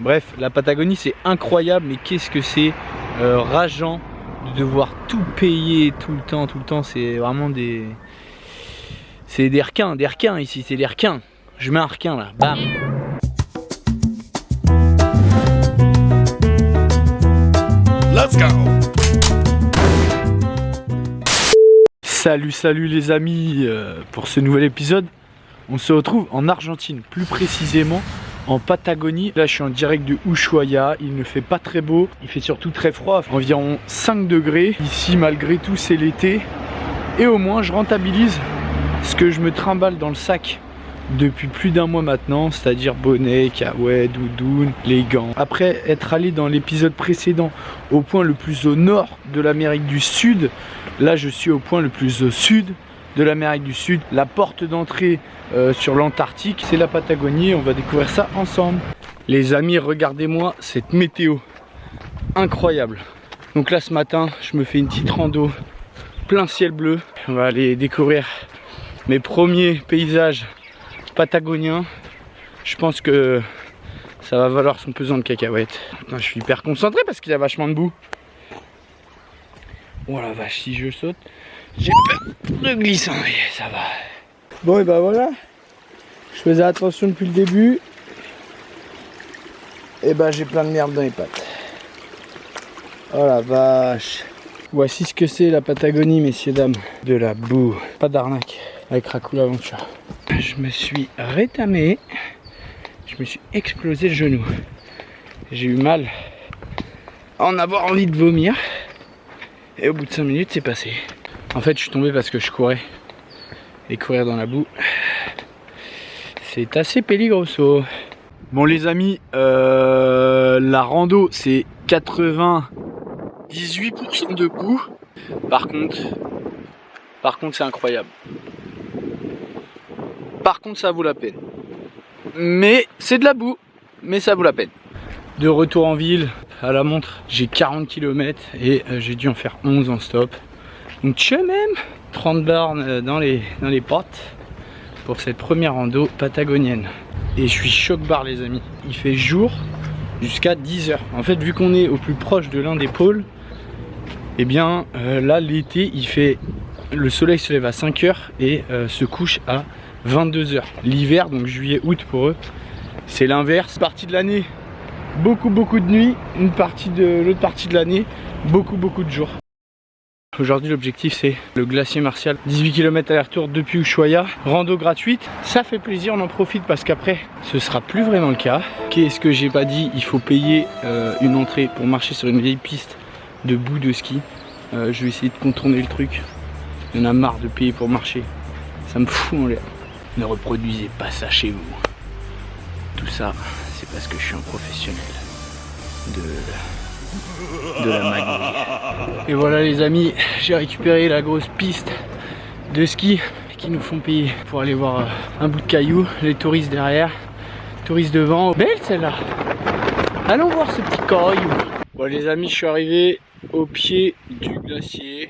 Bref, la Patagonie c'est incroyable, mais qu'est-ce que c'est rageant de devoir tout payer tout le temps, c'est vraiment des... C'est des requins ici, c'est des requins. Je mets un requin là, bam. Let's go. Salut les amis, pour ce nouvel épisode, on se retrouve en Argentine, plus précisément en Patagonie. Là je suis en direct de Ushuaia, il ne fait pas très beau, il fait surtout très froid, environ 5 degrés. Ici malgré tout c'est l'été et au moins je rentabilise ce que je me trimballe dans le sac depuis plus d'un mois maintenant, c'est-à-dire bonnet, caouet, doudoune, les gants. Après être allé dans l'épisode précédent au point le plus au nord de l'Amérique du Sud, là je suis au point le plus au sud de l'Amérique du Sud. La porte d'entrée sur l'Antarctique, c'est la Patagonie, on va découvrir ça ensemble. Les amis, regardez-moi cette météo, incroyable. Donc là ce matin, je me fais une petite rando, plein ciel bleu. On va aller découvrir mes premiers paysages patagoniens. Je pense que ça va valoir son pesant de cacahuètes. Putain, je suis hyper concentré parce qu'il y a vachement de boue. Oh la vache, si je saute, j'ai peur de glisser. Ça va. Bon et bah voilà. Je faisais attention depuis le début. Et bah j'ai plein de merde dans les pattes. Oh la vache. Voici ce que c'est la Patagonie, messieurs dames. De la boue. Pas d'arnaque avec Raccoon Aventure. Je me suis rétamé. Je me suis explosé le genou. J'ai eu mal à en avoir envie de vomir. Et au bout de 5 minutes, c'est passé. En fait, je suis tombé parce que je courais. Et courir dans la boue, c'est assez peligroso. Bon les amis, la rando, c'est 98% de boue. Par contre, c'est incroyable. Par contre, ça vaut la peine. Mais c'est de la boue, mais ça vaut la peine. De retour en ville, à la montre, j'ai 40 km et j'ai dû en faire 11 en stop. Donc tu même 30 bornes dans les pattes pour cette première rando patagonienne. Et je suis choc-barre les amis. Il fait jour jusqu'à 10 h. En fait, vu qu'on est au plus proche de l'un des pôles, et bien là l'été il fait, le soleil se lève à 5 h et se couche à 22 h. L'hiver, donc juillet août pour eux, c'est l'inverse. Partie de l'année beaucoup de nuits, l'autre partie de l'année beaucoup de jours. Aujourd'hui l'objectif c'est le glacier Martial, 18 km aller-retour depuis Ushuaia, rando gratuite, ça fait plaisir, on en profite parce qu'après ce sera plus vraiment le cas. Qu'est-ce que j'ai pas dit, il faut payer une entrée pour marcher sur une vieille piste de boue de ski. Je vais essayer de contourner le truc, il y en a marre de payer pour marcher, ça me fout en l'air. Ne reproduisez pas ça chez vous. Tout ça c'est parce que je suis un professionnel de la magouille. Et voilà les amis, j'ai récupéré la grosse piste de ski qui nous font payer pour aller voir un bout de cailloux, les touristes derrière, touristes devant. Belle celle-là. Allons voir ce petit caillou. Bon les amis, je suis arrivé au pied du glacier.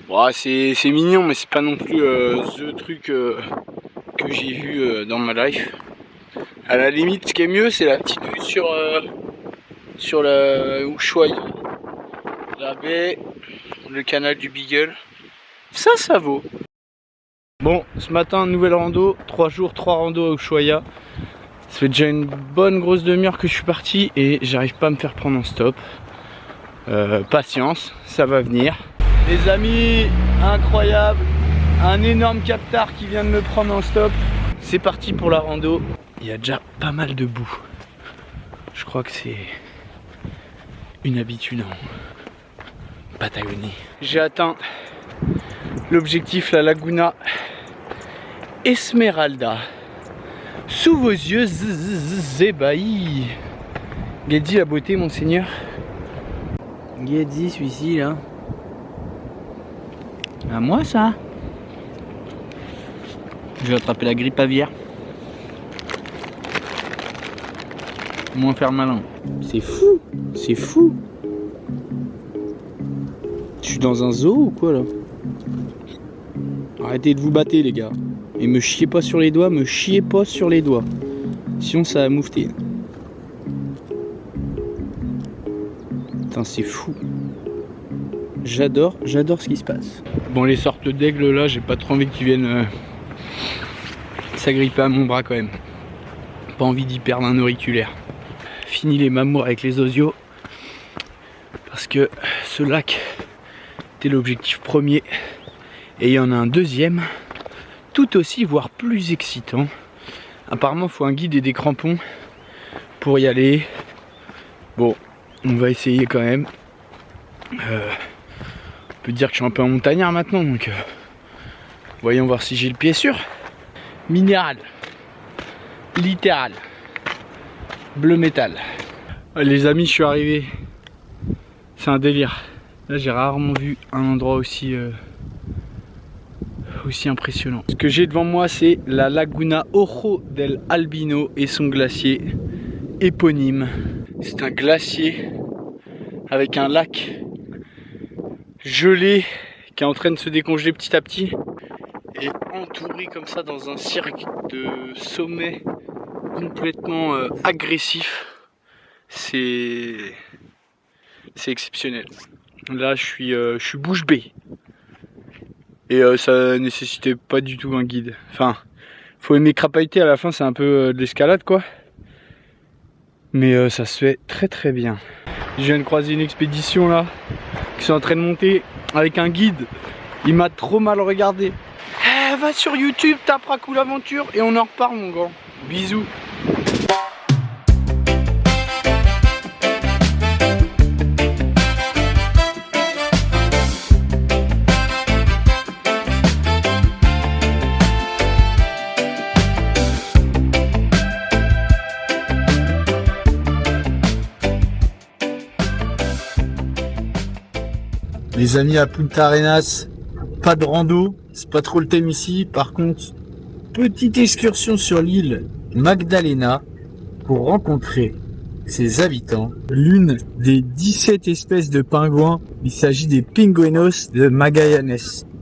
Bon, c'est mignon mais c'est pas non plus the truc que j'ai vu dans ma life. À la limite ce qui est mieux c'est la petite vue sur la Ushuaia, la baie, le canal du Beagle, ça vaut. Bon, ce matin, nouvelle rando, 3 jours, 3 randos à Ushuaia. Ça fait déjà une bonne grosse demi-heure que je suis parti et j'arrive pas à me faire prendre en stop. Patience, ça va venir. Les amis, incroyable, un énorme captar qui vient de me prendre en stop. C'est parti pour la rando. Il y a déjà pas mal de boue. Je crois que c'est une habitude en Patagonie. J'ai atteint l'objectif, la Laguna Esmeralda. Sous vos yeux ébahis. Guedzi la beauté, monseigneur. Guedzi celui-ci là. À moi ça. Je vais attraper la grippe aviaire. Moins faire malin. C'est fou, c'est fou. Je suis dans un zoo ou quoi là? Arrêtez de vous battre les gars. Et me chiez pas sur les doigts, Sinon ça va moufter. Enfin, c'est fou. J'adore ce qui se passe. Bon, les sortes d'aigles là, j'ai pas trop envie qu'ils viennent s'agripper à mon bras quand même. Pas envie d'y perdre un auriculaire. Fini les mamours avec les osios. Parce que ce lac était l'objectif premier. Et il y en a un deuxième, tout aussi, voire plus excitant. Apparemment, il faut un guide et des crampons pour y aller. Bon, on va essayer quand même. On peut dire que je suis un peu un montagnard maintenant, donc voyons voir si j'ai le pied sûr. Minéral, littéral, bleu métal. Les amis, je suis arrivé. C'est un délire. Là, j'ai rarement vu un endroit aussi impressionnant. Ce que j'ai devant moi, c'est la Laguna Ojo del Albino et son glacier éponyme. C'est un glacier avec un lac gelé qui est en train de se décongeler petit à petit et entouré comme ça dans un cirque de sommets complètement agressif. C'est exceptionnel. Là, je suis bouche bée. Et ça nécessitait pas du tout un guide. Enfin, faut aimer crapahuter à la fin, c'est un peu de l'escalade quoi. Mais ça se fait très très bien. Je viens de croiser une expédition là, qui sont en train de monter avec un guide. Il m'a trop mal regardé. Va sur YouTube, tape Racoul Aventure et on en reparle mon grand. Bisous. Les amis, à Punta Arenas, pas de rando, c'est pas trop le thème ici. Par contre, petite excursion sur l'île Magdalena pour rencontrer ses habitants. L'une des 17 espèces de pingouins, il s'agit des Pingüinos de Magallanes.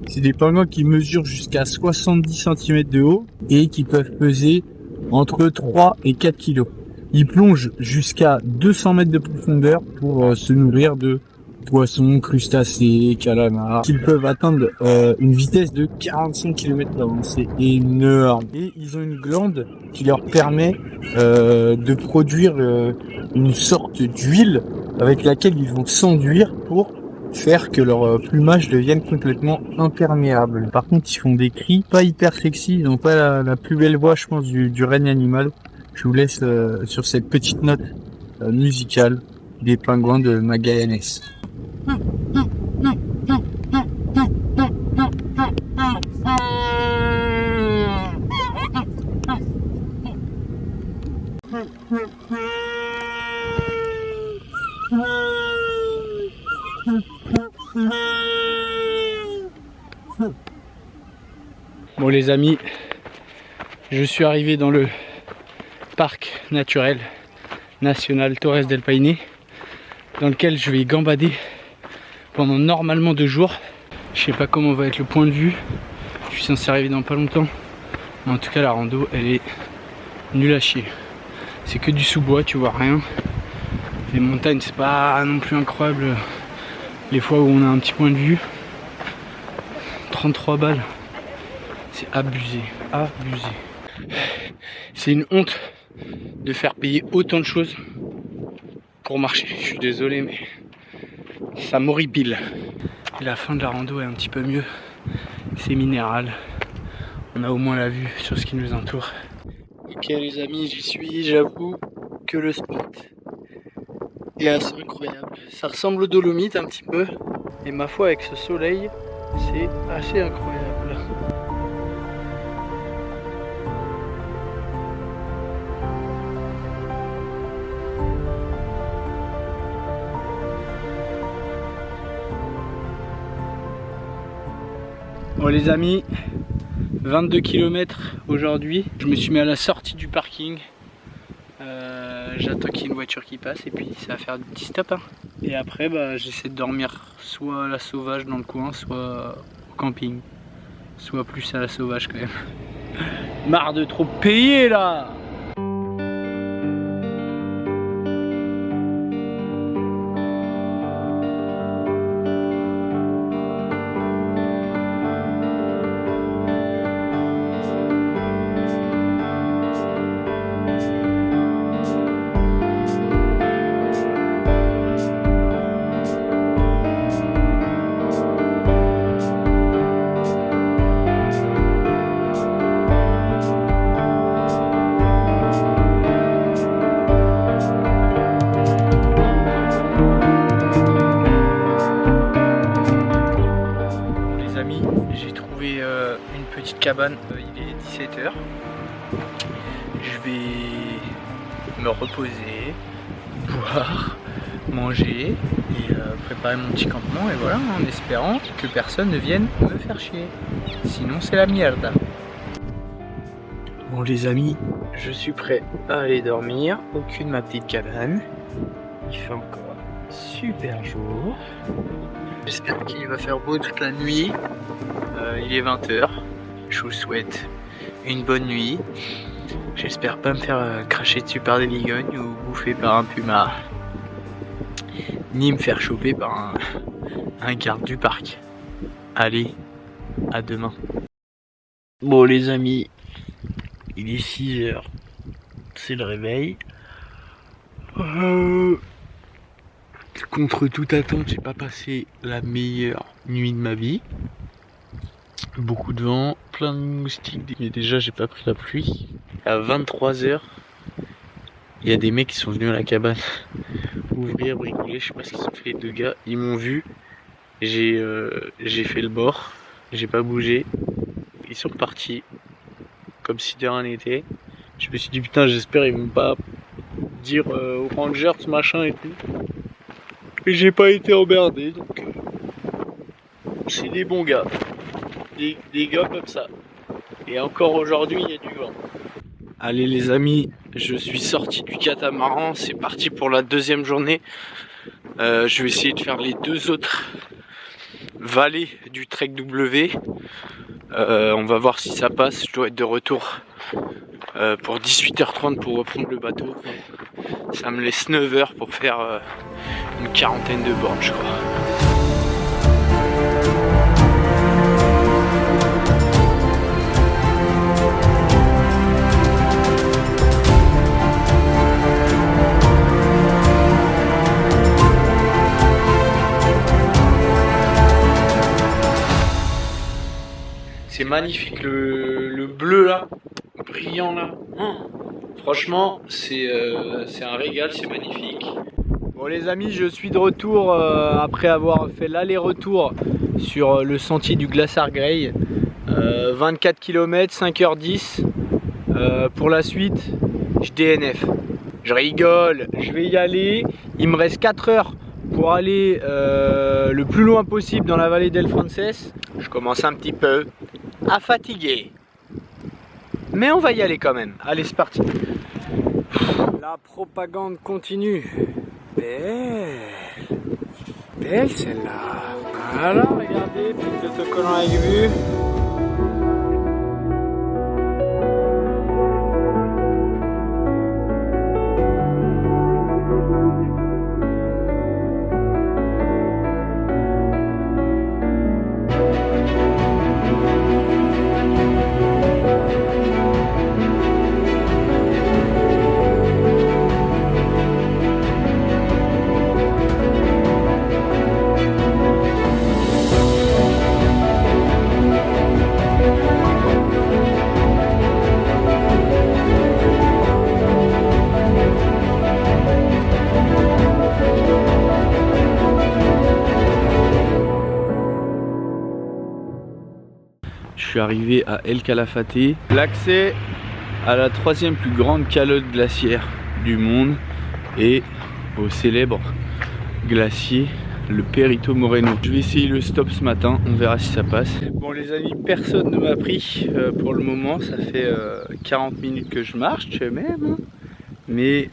C'est des pingouins qui mesurent jusqu'à 70 cm de haut et qui peuvent peser entre 3 et 4 kg. Ils plongent jusqu'à 200 mètres de profondeur pour se nourrir de poissons, crustacés, calamars, qu'ils peuvent atteindre une vitesse de 45 km/h. C'est énorme. Et ils ont une glande qui leur permet de produire une sorte d'huile avec laquelle ils vont s'enduire pour faire que leur plumage devienne complètement imperméable. Par contre, ils font des cris pas hyper sexy, ils n'ont pas la plus belle voix, je pense, du règne animal. Je vous laisse sur cette petite note musicale des pingouins de Magallanes. Bon les amis, je suis arrivé dans le parc naturel national Torres del Paine, dans lequel je vais gambader pendant normalement 2 jours. Je sais pas comment va être le point de vue, je suis censé arriver dans pas longtemps, mais en tout cas la rando elle est nulle à chier. C'est que du sous-bois, tu vois rien. Les montagnes c'est pas non plus incroyable. Les fois où on a un petit point de vue, 33 balles, c'est abusé, abusé. C'est une honte de faire payer autant de choses pour marcher. Je suis désolé mais ça m'horripile. Et la fin de la rando est un petit peu mieux. C'est minéral. On a au moins la vue sur ce qui nous entoure. Ok les amis, j'y suis, j'avoue que le spot est assez incroyable. Ça ressemble aux Dolomites un petit peu. Et ma foi avec ce soleil, c'est assez incroyable. Bon les amis, 22 km aujourd'hui. Je me suis mis à la sortie du parking. J'attends qu'il y ait une voiture qui passe et puis ça va faire des petits stops. Hein. Et après j'essaie de dormir soit à la sauvage dans le coin, soit au camping. Soit plus à la sauvage quand même. Marre de trop payer là. cabane, il est 17h. Je vais me reposer, boire, manger et préparer mon petit campement, et voilà, en espérant que personne ne vienne me faire chier. Sinon c'est la merde. Bon les amis, je suis prêt à aller dormir au cul de ma petite cabane. Il fait encore super jour. J'espère qu'il va faire beau toute la nuit. Il est 20h. Je vous souhaite une bonne nuit. J'espère pas me faire cracher dessus par des ligognes ou bouffer par un puma. Ni me faire choper par un garde du parc. Allez, à demain. Bon les amis, il est 6h. C'est le réveil. Contre toute attente, j'ai pas passé la meilleure nuit de ma vie. Beaucoup de vent, plein de moustiques, mais déjà j'ai pas pris la pluie. À 23h, il y a des mecs qui sont venus à la cabane ouvrir, bricoler, je sais pas ce qu'ils ont fait les deux gars. Ils m'ont vu, j'ai fait le bord, j'ai pas bougé. Ils sont repartis comme si de rien n'était. Je me suis dit putain, j'espère ils vont pas dire aux rangers ce machin et tout. Et j'ai pas été emmerdé, donc c'est des bons gars. Des gars comme ça. Et encore aujourd'hui, il y a du vent. Allez les amis, je suis sorti du catamaran. C'est parti pour la deuxième journée. Je vais essayer de faire les deux autres vallées du Trek W. On va voir si ça passe. Je dois être de retour pour 18h30 pour reprendre le bateau. Ça me laisse 9h pour faire une quarantaine de bornes, je crois. C'est magnifique le bleu là, brillant là. Franchement, c'est un régal, c'est magnifique. Bon les amis, je suis de retour après avoir fait l'aller-retour sur le sentier du Glacier Grey. 24 km, 5h10. Pour la suite, je DNF. Je rigole, je vais y aller. Il me reste 4 heures pour aller le plus loin possible dans la vallée d'El Frances. Je commence un petit peu à fatiguer, mais on va y aller quand même. Allez, c'est parti. La propagande continue. Belle celle-là. Voilà, regardez, petit autocollant avec vue. Je suis arrivé à El Calafate, l'accès à la troisième plus grande calotte glaciaire du monde et au célèbre glacier le Perito Moreno. Je vais essayer le stop ce matin, on verra si ça passe. Bon les amis, personne ne m'a pris pour le moment, ça fait 40 minutes que je marche même. Mais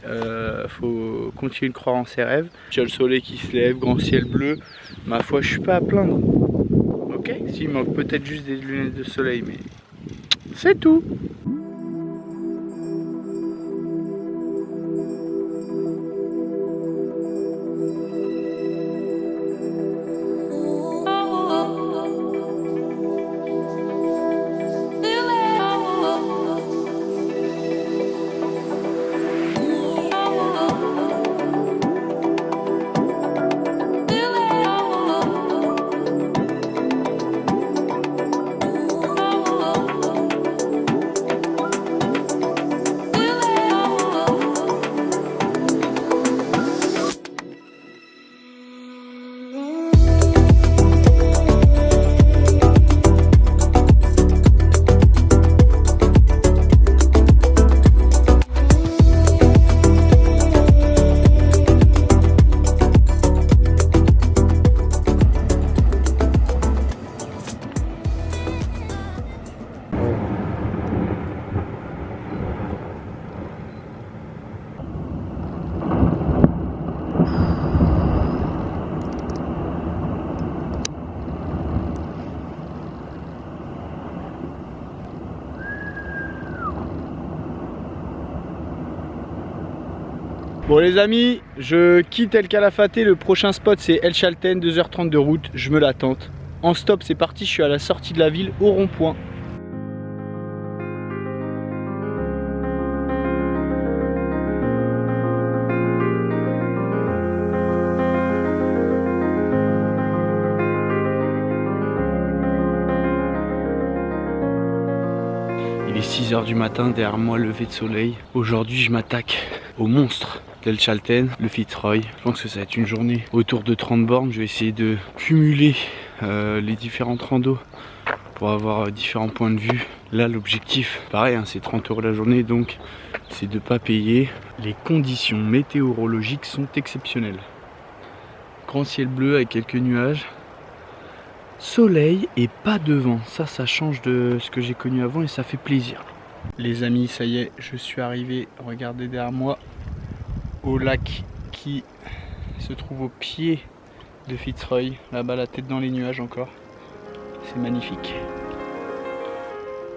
faut continuer de croire en ses rêves. J'ai le soleil qui se lève, grand ciel bleu, ma foi je suis pas à plaindre. Ok, s'il manque peut-être juste des lunettes de soleil, mais c'est tout. Bon les amis, je quitte El Calafate, le prochain spot c'est El Chalten, 2h30 de route, je me la tente. En stop c'est parti, je suis à la sortie de la ville au rond-point. Il est 6 h du matin, derrière moi lever de soleil. Aujourd'hui je m'attaque au monstre d'El Chalten, le Fitzroy. Je pense que ça va être une journée autour de 30 bornes. Je vais essayer de cumuler les différentes randos pour avoir différents points de vue. Là l'objectif, pareil hein, c'est 30 € la journée, donc c'est de ne pas payer. Les conditions météorologiques sont exceptionnelles. Grand ciel bleu avec quelques nuages. Soleil et pas de vent, ça change de ce que j'ai connu avant et ça fait plaisir. Les amis, ça y est, je suis arrivé, regardez derrière moi, au lac qui se trouve au pied de Fitzroy. Là-bas, la tête dans les nuages encore. C'est magnifique.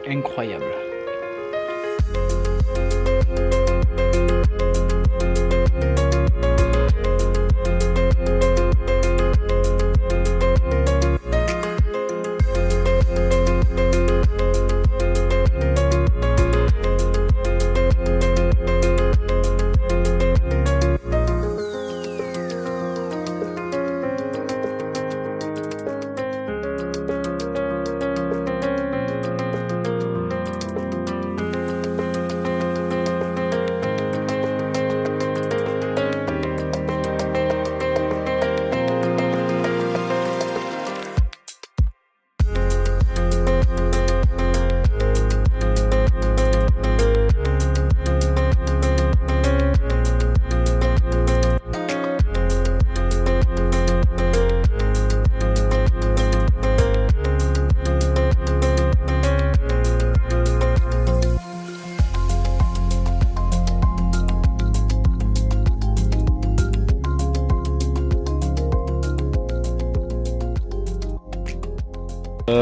Incroyable.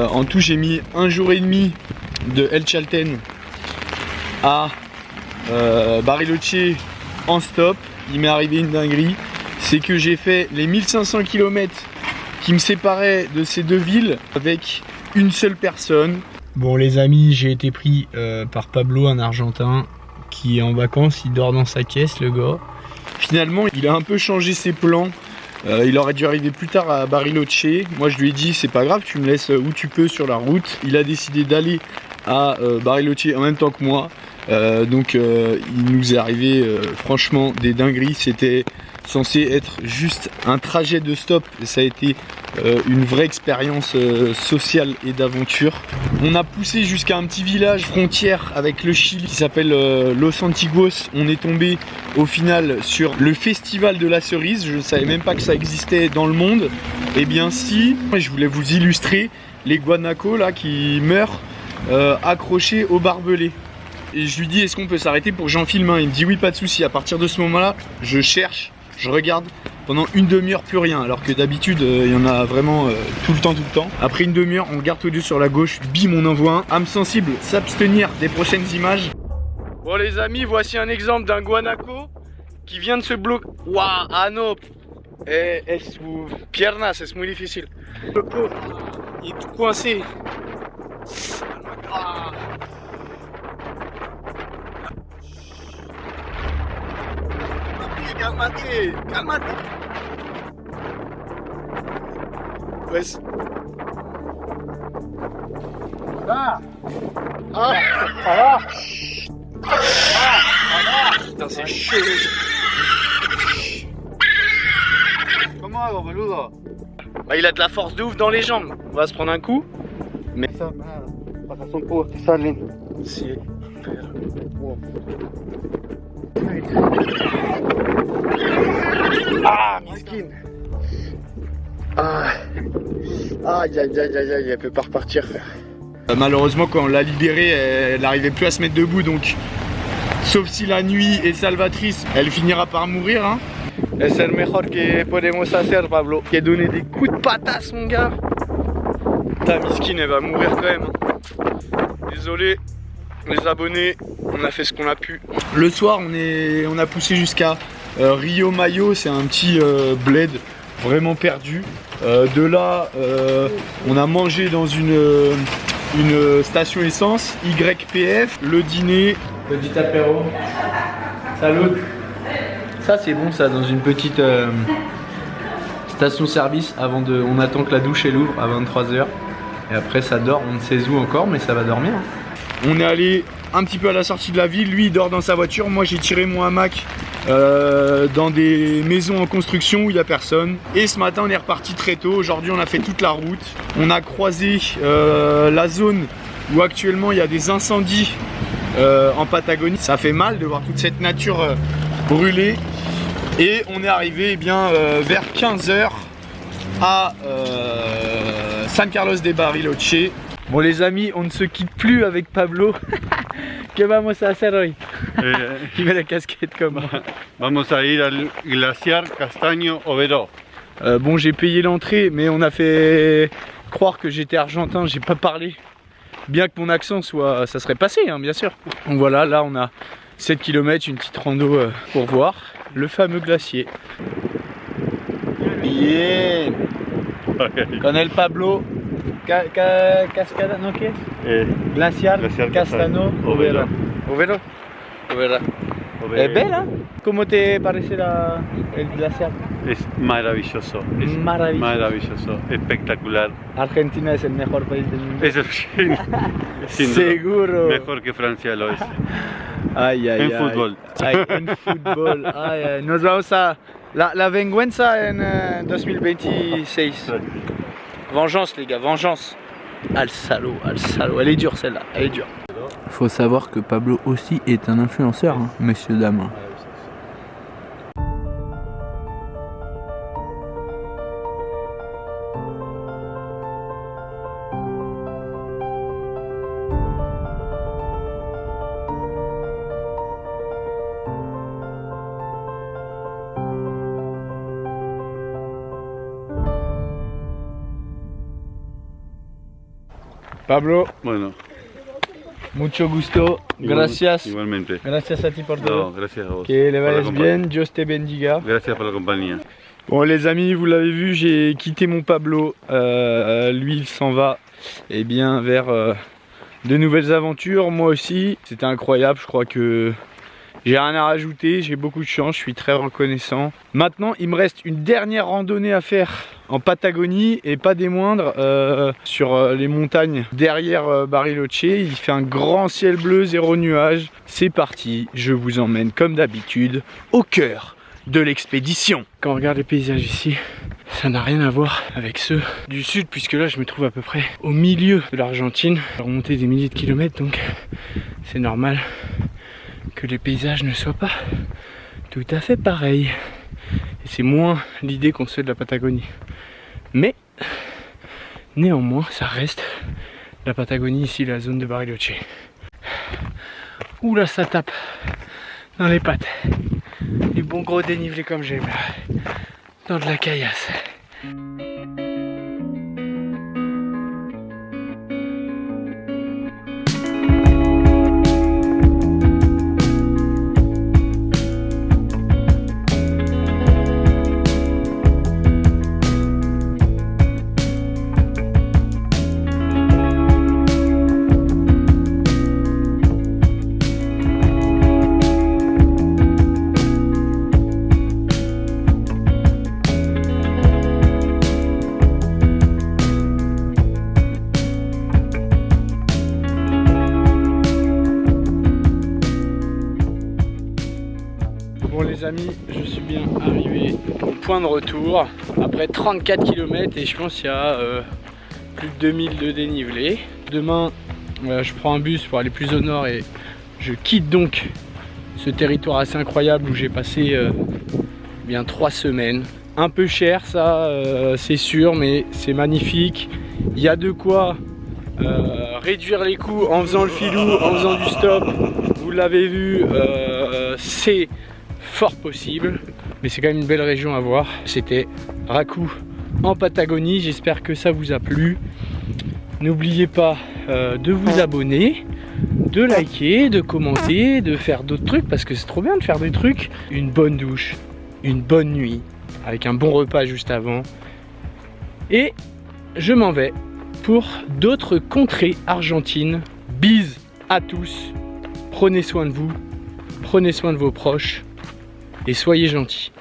En tout j'ai mis 1 jour et demi de El Chalten à Bariloche en stop. Il m'est arrivé une dinguerie, c'est que j'ai fait les 1500 km qui me séparaient de ces deux villes avec une seule personne. Bon les amis, j'ai été pris par Pablo, un Argentin qui est en vacances, il dort dans sa caisse le gars. Finalement il a un peu changé ses plans. Il aurait dû arriver plus tard à Bariloche. Moi je lui ai dit c'est pas grave, tu me laisses où tu peux sur la route. Il a décidé d'aller à Bariloche en même temps que moi. Donc il nous est arrivé franchement des dingueries. C'était censé être juste un trajet de stop. Ça a été une vraie expérience sociale et d'aventure. On a poussé jusqu'à un petit village frontière avec le Chili qui s'appelle Los Antigos. On est tombé au final sur le festival de la cerise. Je ne savais même pas que ça existait dans le monde. Eh bien si, je voulais vous illustrer les guanacos là qui meurent accrochés au barbelé. Et je lui dis est-ce qu'on peut s'arrêter pour que j'en filme un? Il me dit oui, pas de souci. À partir de ce moment là, je cherche, je regarde. Pendant une demi-heure plus rien, alors que d'habitude il y en a vraiment tout le temps. Après une demi-heure, on regarde tous les deux sur la gauche, bim, on envoie un. Âme sensible, s'abstenir des prochaines images. Bon les amis, voici un exemple d'un guanaco qui vient de se bloquer. Waouh, ah non, es su piernas, es muy difícil. Le pauvre, il est tout coincé. Ah. Calmate, calmate. Pues. Ah. Ah. Ah. Ah. Putain, c'est chaud. Comment hago, boludo? Bah, il a de la force de ouf dans les jambes. On va se prendre un coup. Mais ça, pasas un poco, te salen. Si. Wow. Ah, miskin. Ah. Aïe, aïe, aïe, aïe, aïe, elle peut pas repartir, frère. Malheureusement, quand on l'a libérée, elle n'arrivait plus à se mettre debout, donc sauf si la nuit est salvatrice, elle finira par mourir. Hein. Es el mejor que podemos hacer, Pablo. Qui a donné des coups de patas, mon gars. Ta miskin, elle va mourir quand même. Désolé, les abonnés, on a fait ce qu'on a pu. Le soir, on a poussé jusqu'à Rio Mayo, c'est un petit bled vraiment perdu. De là, on a mangé dans une station essence, YPF, le dîner. Petit apéro. Salut. Ça c'est bon ça, dans une petite station-service avant de. On attend que la douche elle ouvre à 23 h. Et après ça dort, on ne sait où encore, mais ça va dormir. On est allé un petit peu à la sortie de la ville, lui il dort dans sa voiture, moi j'ai tiré mon hamac dans des maisons en construction où il n'y a personne. Et ce matin on est reparti très tôt, aujourd'hui on a fait toute la route. On a croisé la zone où actuellement il y a des incendies en Patagonie. Ça fait mal de voir toute cette nature brûlée. Et on est arrivé vers 15 h à San Carlos de Bariloche. Bon les amis, on ne se quitte plus avec Pablo. ¿Qué vamos a hacer hoy? Il met la casquette comme moi. Vamos a ir al glaciar Castaño Overo. Bon, j'ai payé l'entrée, mais on a fait croire que j'étais argentin, j'ai pas parlé. Bien que mon accent soit, ça serait passé, hein, bien sûr. Donc voilà, là on a 7 km, une petite rando pour voir le fameux glacier. Bien. Con el Pablo. Cascada, ¿no qué es? Glaciar Castaño Overo. Overo. Overo. ¿Es bella? ¿Cómo te parece el glaciar? Es maravilloso. Es maravilloso. Espectacular. Argentina es el mejor país del mundo. Eso sin Seguro. duda. Mejor que Francia lo es. Ay, ay, en ay. fútbol. Ay, en fútbol. Ay, ay. Nos vamos a la venganza en 2026. Vengeance les gars, vengeance. Ah le salaud, elle est dure celle-là, elle est dure. Faut savoir que Pablo aussi est un influenceur, hein, messieurs dames. Pablo, Bueno, mucho gusto, gracias. Igualmente. Gracias a ti por todo. No, gracias a vos. Que le por la vayas compañía. bien, Dios te bendiga. Gracias por la compañía. Bon les amis, vous l'avez vu, j'ai quitté mon Pablo. Lui il s'en va vers de nouvelles aventures, moi aussi. C'était incroyable, je crois que j'ai rien à rajouter, j'ai beaucoup de chance, je suis très reconnaissant. Maintenant il me reste une dernière randonnée à faire en Patagonie et pas des moindres, sur les montagnes derrière Bariloche. Il fait un grand ciel bleu, 0 nuage. C'est parti, je vous emmène comme d'habitude au cœur de l'expédition. Quand on regarde les paysages ici, ça n'a rien à voir avec ceux du sud, puisque là je me trouve à peu près au milieu de l'Argentine. J'ai remonté des milliers de kilomètres, donc c'est normal que les paysages ne soient pas tout à fait pareils. Et c'est moins l'idée qu'on se fait de la Patagonie. Mais néanmoins, ça reste la Patagonie, ici la zone de Bariloche. Ouh là, ça tape dans les pattes. Du bon gros dénivelé comme j'aime, dans de la caillasse. Bon les amis, je suis bien arrivé au point de retour après 34 km et je pense qu'il y a plus de 2000 de dénivelé. Demain je prends un bus pour aller plus au nord et je quitte donc ce territoire assez incroyable où j'ai passé bien 3 semaines. Un peu cher ça, c'est sûr, mais c'est magnifique. Il y a de quoi réduire les coûts en faisant le filou, en faisant du stop. Vous l'avez vu, c'est fort possible, mais c'est quand même une belle région à voir. C'était Raku en Patagonie, j'espère que ça vous a plu. N'oubliez pas de vous abonner, de liker, de commenter, de faire d'autres trucs parce que c'est trop bien de faire des trucs. Une bonne douche, une bonne nuit, avec un bon repas juste avant. Et je m'en vais pour d'autres contrées argentines. Bise à tous, prenez soin de vous, prenez soin de vos proches et soyez gentils.